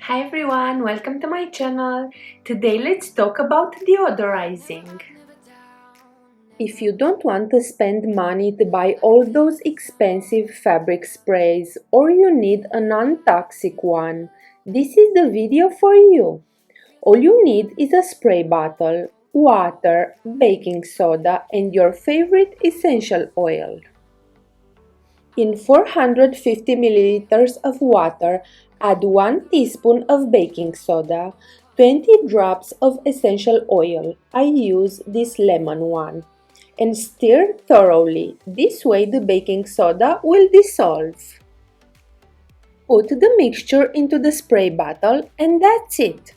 Hi everyone, welcome to my channel. Today let's talk about deodorizing. If you don't want to spend money to buy all those expensive fabric sprays or you need a non-toxic one, this is the video for you. All you need is a spray bottle, water, baking soda and your favorite essential oil. In 450 milliliters of water, add 1 teaspoon of baking soda, 20 drops of essential oil, I use this lemon one, and stir thoroughly. This way the baking soda will dissolve. Put the mixture into the spray bottle and that's it.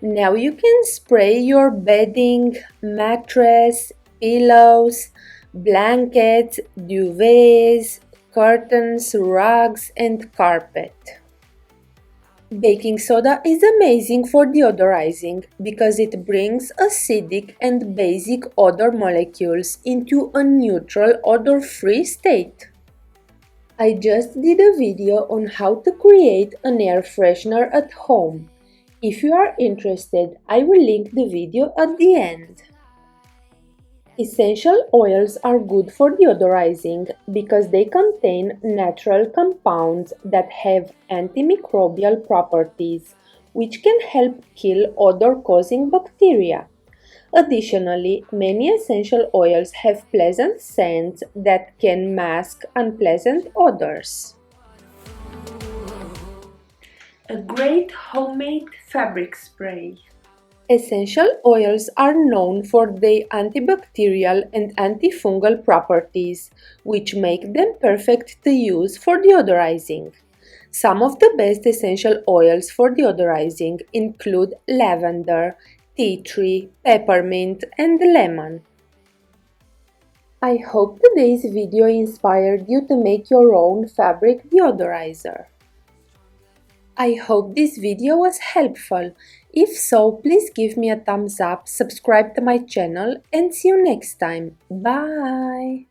Now you can spray your bedding, mattress, pillows, blankets, duvets, curtains, rugs, and carpet. Baking soda is amazing for deodorizing because it brings acidic and basic odor molecules into a neutral odor-free state. I just did a video on how to create an air freshener at home. If you are interested, I will link the video at the end. Essential oils are good for deodorizing because they contain natural compounds that have antimicrobial properties, which can help kill odor-causing bacteria. Additionally, many essential oils have pleasant scents that can mask unpleasant odors. A great homemade fabric spray. Essential oils are known for their antibacterial and antifungal properties, which make them perfect to use for deodorizing. Some of the best essential oils for deodorizing include lavender, tea tree, peppermint, and lemon. I hope today's video inspired you to make your own fabric deodorizer. I hope this video was helpful. If so, please give me a thumbs up, subscribe to my channel, and see you next time. Bye!